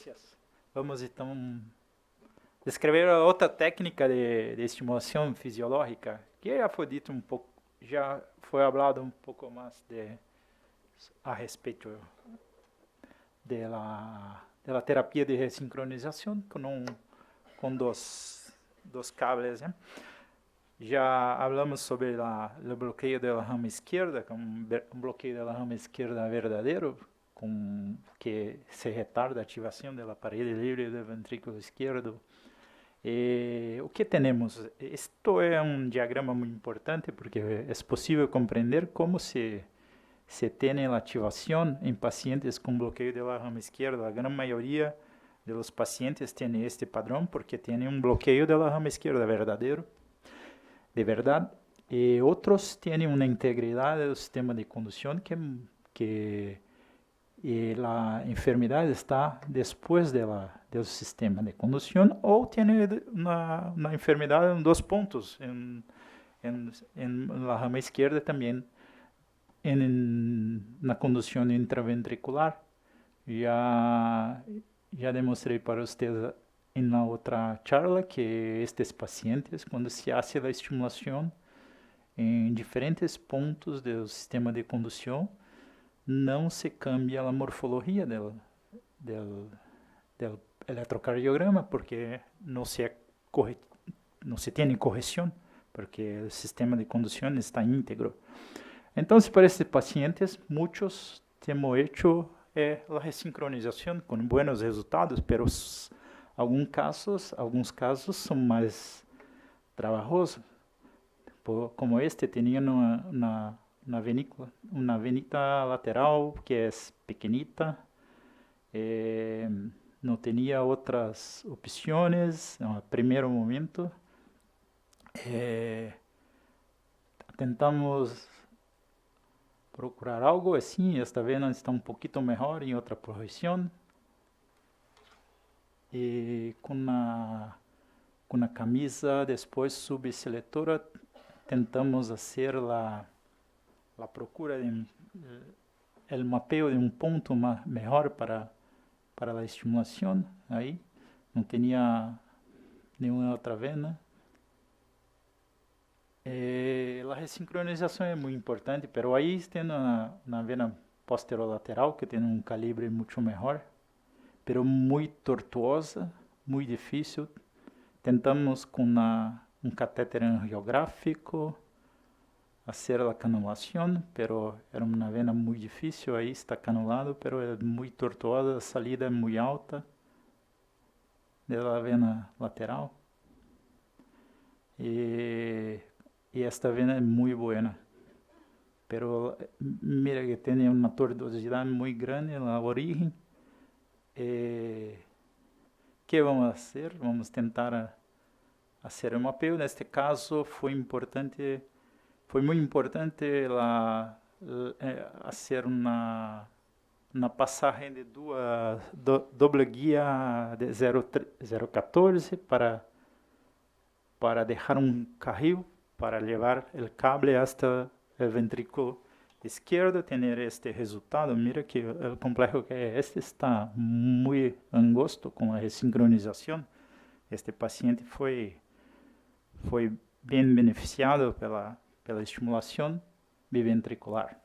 Gracias. Vamos então descrever a outra técnica de estimulação fisiológica, que já foi dito um pouco, já foi falado um pouco mais a respeito da terapia de ressincronização com dos cables, né? Já falamos sobre o bloqueio da rama esquerda, que é um bloqueio da rama esquerda verdadeiro, que se retarda a ativação da parede livre do ventrículo esquerdo. O que temos? Isto é um diagrama muito importante porque é possível compreender como se tem a ativação em pacientes com bloqueio da rama esquerda. A grande maioria dos pacientes tem este padrão porque tem um bloqueio da rama esquerda verdadeiro, de verdade, e outros têm uma integridade do sistema de condução que a enfermidade está depois do sistema de condução, ou tem uma enfermidade em 2 pontos, na rama esquerda também, na condução intraventricular. Já demonstrei para vocês na outra charla que estes pacientes, quando se hace a estimulação em diferentes pontos do sistema de condução, não se cambia a morfologia do eletrocardiograma, porque não se tem correção, porque o sistema de condução está íntegro. Então, para estes pacientes, muitos temos hecho a ressincronização com buenos resultados, mas alguns casos são mais trabalhosos. Como este, tinha uma venita lateral que é pequenita, não tinha outras opções no primeiro momento. Tentamos procurar algo assim, esta vena está um pouquinho melhor em outra posição. E com a camisa depois subseletora tentamos fazer a procura o mapeio de um ponto melhor para a estimulação. Aí não tinha nenhuma outra vena. A ressincronização é muito importante, mas aí tem na vena posterolateral, que tem um calibre muito melhor, mas muito tortuosa, muito difícil. Tentamos com um catéter angiográfico fazer a canulação, mas era uma vena muito difícil. Aí está canulado, mas é muito tortuosa, a salida é muito alta da vena lateral. E esta vena é muito boa, pero mira que tem uma tortuosidade muito grande na origem. Que vamos fazer? Vamos tentar fazer um mapeio. Neste caso foi muito importante fazer uma passagem de doble guia de 014 para deixar um carril para levar o cable hasta o ventrículo esquerdo, ter este resultado. Mira que o complexo que é este está muito angosto com a ressincronização. Este paciente foi bem beneficiado pela estimulação biventricular.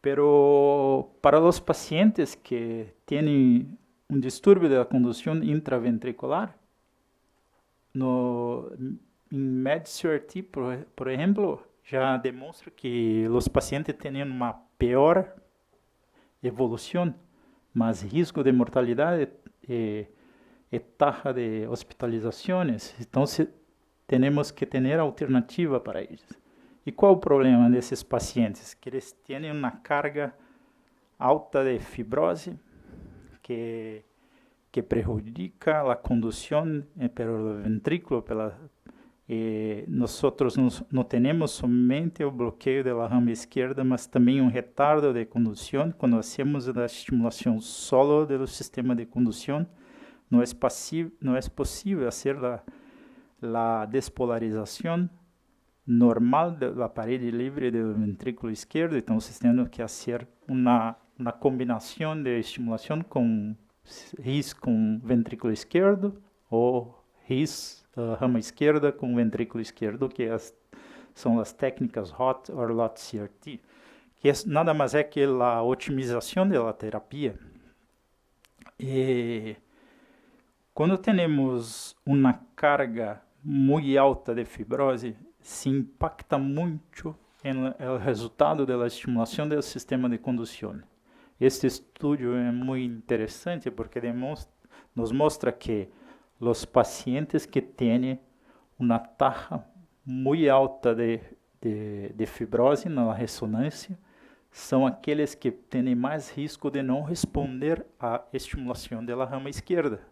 Pero para os pacientes que têm um distúrbio da condução intraventricular, em MedCRT, por exemplo, já demonstra que os pacientes têm uma pior evolução, mais risco de mortalidade e taxa de hospitalizações. Então, temos que ter alternativa para eles. E qual o problema desses pacientes? Que eles têm uma carga alta de fibrose que prejudica a condução pelo ventrículo. Nós não temos somente o bloqueio da rama esquerda, mas também um retardo de condução. Quando hacemos a estimulação solo do sistema de condução, não é possível fazer a despolarização normal da parede livre do ventrículo esquerdo. Então, vocês têm que fazer uma uma combinação de estimulação com RIS com ventrículo esquerdo ou RIS, rama esquerda com ventrículo esquerdo, que são as técnicas HOT ou LOT-CRT, que nada mais é que a otimização da terapia. E quando temos uma carga muito alta de fibrose, se impacta muito no resultado da estimulação do sistema de condução. Este estudo é muito interessante porque nos mostra que os pacientes que têm uma taxa muito alta de fibrose na ressonância são aqueles que têm mais risco de não responder à estimulação da rama esquerda,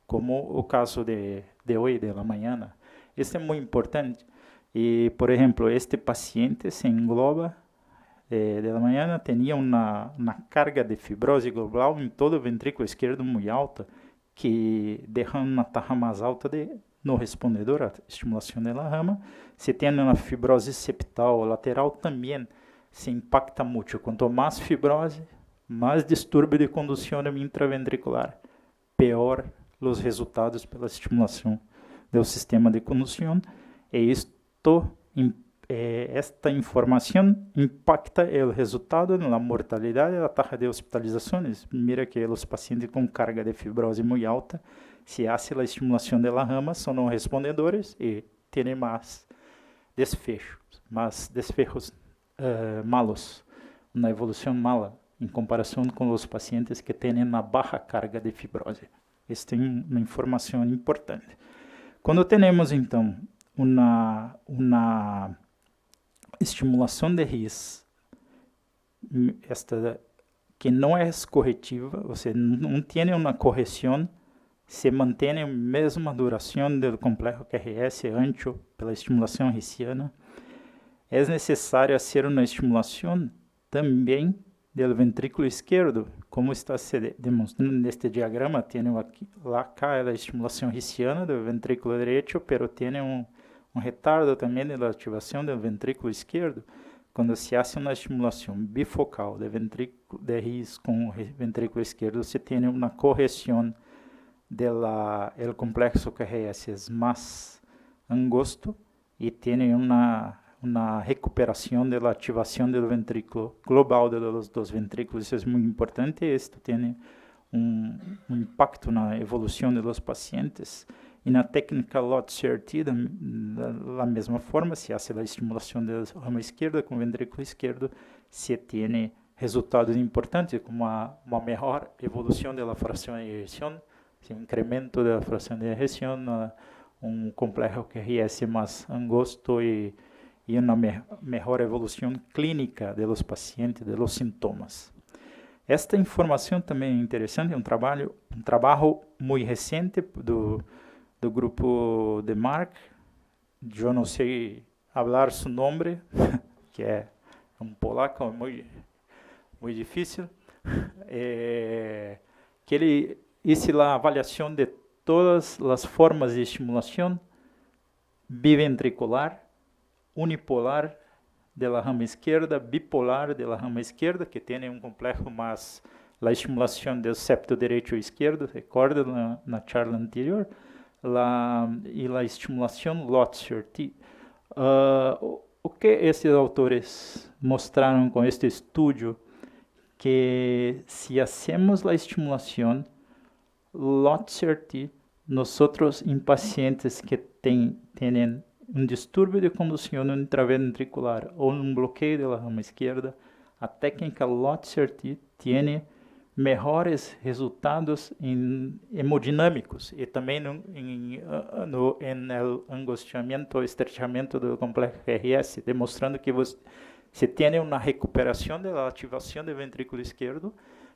como o caso de hoje, da manhã. Isso é muito importante. E, por exemplo, este paciente se engloba da manhã, tinha uma carga de fibrose global em todo o ventrículo esquerdo muito alta, que deixa uma taxa mais alta de não respondedor à estimulação da rama. Se tem uma fibrose septal ou lateral, também se impacta muito. Quanto mais fibrose, mais distúrbio de condução intraventricular, pior os resultados pela estimulação do sistema de condução. E esta informação impacta o resultado na mortalidade e na taxa de hospitalizações. Mira que os pacientes com carga de fibrose muito alta, se hace a estimulação da rama, são não respondedores e têm mais desfechos malos, uma evolução mala em comparação com os pacientes que têm uma baixa carga de fibrose. Esta é uma informação importante. Quando temos, então, uma estimulação de RIS, que não é corretiva, você não tem uma correção, se mantém a mesma duração do complexo QRS ancho pela estimulação rissiana, é necessário fazer uma estimulação também do ventrículo esquerdo, como está se demonstrando neste diagrama. Tem cá a estimulação rissiana do ventrículo direito, mas tem um retardo também da ativação do ventrículo esquerdo. Quando se faz uma estimulação bifocal de RIS com o ventrículo esquerdo, se tem uma correção do complexo QRS mais angosto e tem uma recuperação da ativação do ventrículo global dos ventrículos. Isso é muito importante. Isto tem um impacto na evolução dos pacientes. E na técnica LOT-CRT, da mesma forma, se faz a estimulação da rama esquerda com o ventrículo esquerdo, se tem resultados importantes, como uma melhor evolução da fração de ejeção, incremento da fração de ejeção, um complexo QRS mais angosto e uma melhor evolução clínica dos pacientes, dos sintomas. Esta informação também é interessante, é um trabalho muito recente do grupo de Mark. Eu não sei falar seu nome, que é um polaco muito difícil, que ele fez a avaliação de todas as formas de estimulação biventricular, unipolar da rama esquerda, bipolar da rama esquerda, que tem um complexo mais a estimulação do septo direito e esquerdo, recorda na charla anterior, e a estimulação LOT-CRT. O que esses autores mostraram com este estudo? Que se hacemos a estimulação LOT-CRT, nosotros em pacientes que têm um distúrbio de condução intraventricular ou um bloqueio da rama esquerda, a técnica LOT-CRT tem melhores resultados hemodinâmicos e também no angustiamento ou estrechamento do complexo QRS, demonstrando que se tem uma recuperação da ativação do ventrículo esquerdo,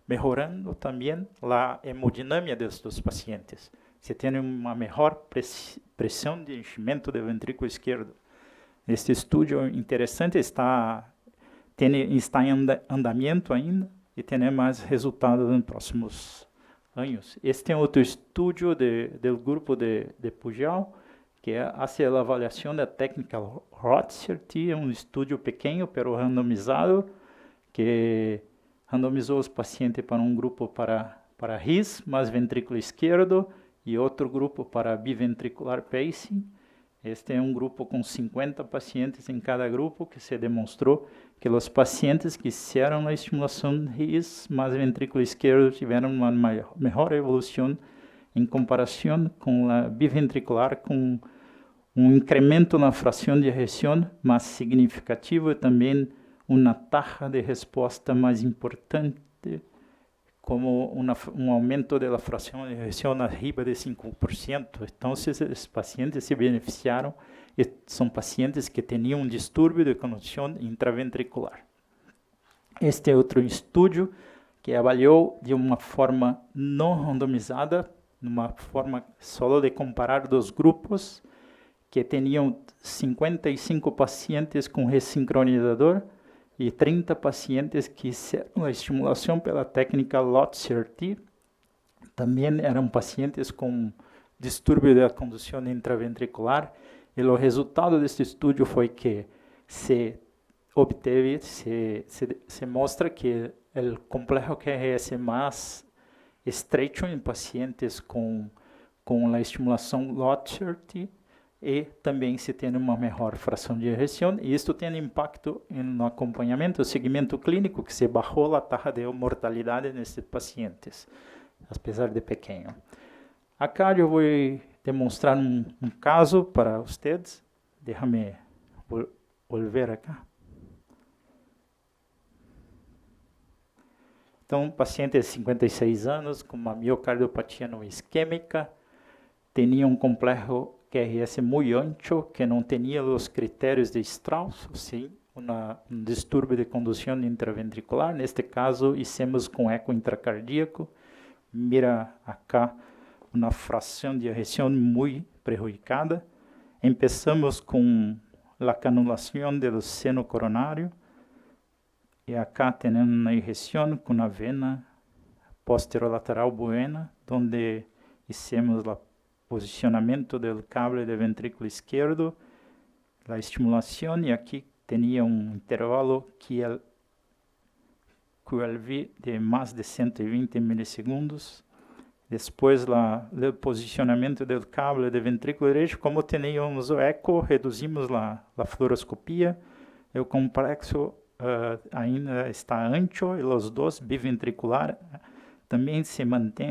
melhorando também a hemodinâmica destes pacientes. Se tem uma melhor pressão de enchimento do ventrículo esquerdo. Este estudo interessante está em andamento ainda e tem mais resultados nos próximos anos. Este é outro estudo do grupo de Pujal, que faz a avaliação da técnica LOT-CRT, é um estudo pequeno, pero randomizado, que randomizou os pacientes para um grupo para RIS, mais ventrículo esquerdo, e outro grupo para biventricular pacing. Este é um grupo com 50 pacientes em cada grupo, que se demonstrou que os pacientes que fizeram a estimulação RIS mais ventrículo esquerdo tiveram uma melhor evolução em comparação com a biventricular, com um incremento na fração de ejeção mais significativo e também uma taxa de resposta mais importante, como um aumento da fração de ejeção acima de 5%. Então, esses pacientes se beneficiaram e são pacientes que tinham um distúrbio de condução intraventricular. Este é outro estudo que avaliou de uma forma não randomizada, numa forma só de comparar dos grupos, que tinham 55 pacientes com ressincronizador e 30 pacientes que fizeram a estimulação pela técnica LOT-CRT. Também eram pacientes com distúrbio da condução intraventricular, e o resultado deste estudo foi que se mostra que o complexo QRS mais estreito em pacientes com a estimulação LOT-CRT, e também se tem uma melhor fração de ejeção, e isto tem impacto no acompanhamento, o segmento clínico, que se bajou a taxa de mortalidade nesses pacientes, apesar de pequeno. Acá eu vou demonstrar um caso para vocês. Déjame volver acá. Então, paciente de 56 anos, com uma miocardiopatia não isquêmica, tinha um complexo QRS muito ancho, que não tinha os critérios de Strauss, sim, um distúrbio de condução intraventricular. Neste caso, hicimos com eco intracardíaco. Mira acá uma fração de ejeção muito prejudicada. Começamos com a canulação do seno coronário. E acá temos uma ejeção com a vena posterolateral buena, onde hicimos o posicionamento do cable do ventrículo esquerdo, a estimulação, e aqui tinha um intervalo QLV de mais de 120 milissegundos. Depois, o posicionamento do cable do ventrículo direito, como tínhamos o eco, reduzimos a fluoroscopia, o complexo ainda está ancho, e os dois biventricular também se mantém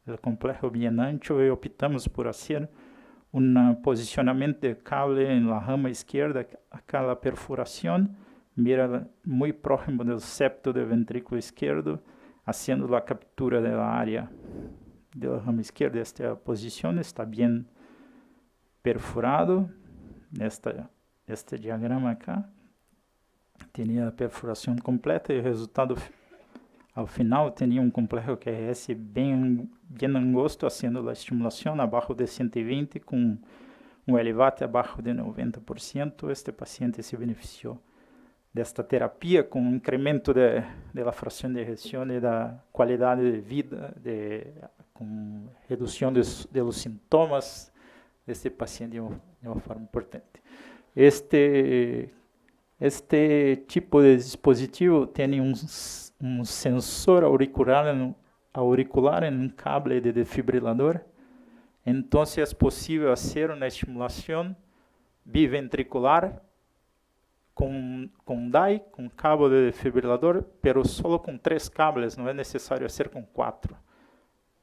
o complexo bem ancho, e optamos por fazer um posicionamento do cable na rama esquerda, aquela perfuração, mira muito próximo do septo do ventrículo esquerdo, fazendo a captura da área da rama esquerda. Esta posição está bem perfurado, este diagrama acá. Tinha a perfuração completa, e o resultado ao final tinha um complexo QRS bem angosto, fazendo a estimulação abaixo de 120, com um LVAT abaixo de 90%. Este paciente se beneficiou desta terapia, com um incremento da fração de ejeção e da qualidade de vida, com redução dos sintomas deste paciente de uma forma importante. Este tipo de dispositivo tem um sensor auricular em um cable de defibrilador. Então, é possível fazer uma estimulação biventricular com DAI, com cabo de defibrilador, pero só com 3 cables, não é necessário ser com 4.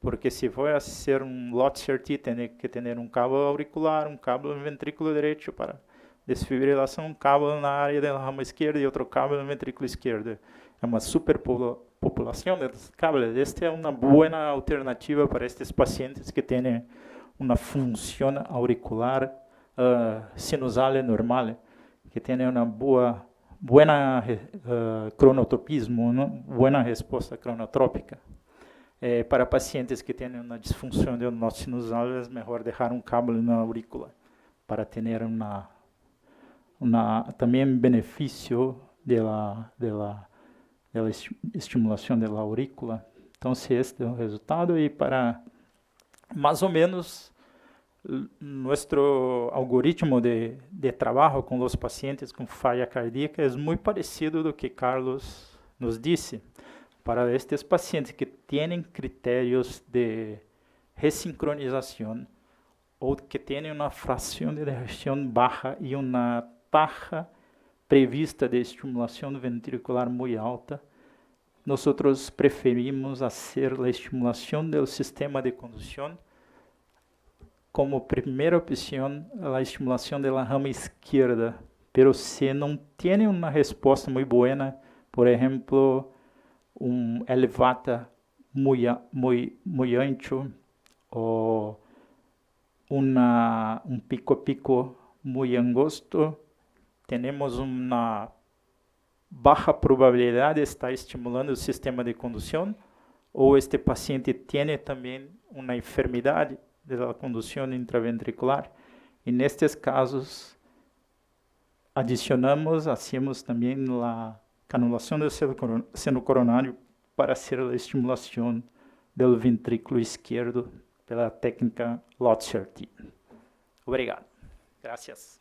Porque se for fazer um LOT-CRT, tem que ter um cabo auricular, um cabo no ventrículo direito para desfibrilação, um cabo na área da rama esquerda e outro cabo no ventrículo esquerdo. É uma superpopulação de cables. Esta é uma boa alternativa para estes pacientes que têm uma função auricular sinusal normal, que têm uma boa cronotropismo, uma boa resposta cronotrópica. Para pacientes que têm uma disfunção do nó sinusal, é melhor deixar um cabo na aurícula para ter também benefício da estimulação da aurícula. Então, este é o resultado, e para mais ou menos nosso algoritmo de trabalho com os pacientes com falha cardíaca é muito parecido do que Carlos nos disse, para estes pacientes que têm critérios de ressincronização ou que têm uma fração de digestão baixa e uma taxa prevista de estimulação ventricular muito alta, nós preferimos fazer a estimulação do sistema de condução como primeira opção a estimulação da rama esquerda, pero se não tem uma resposta muito boa, por exemplo, elevata muito ancho ou pico a pico muito angosto, temos uma baixa probabilidade de estar estimulando o sistema de condução, ou este paciente tem também uma enfermidade da condução intraventricular, e nestes casos hacemos também a canulação do seno coronário para fazer a estimulação do ventrículo esquerdo pela técnica Lotzer-T. Obrigado. Gracias.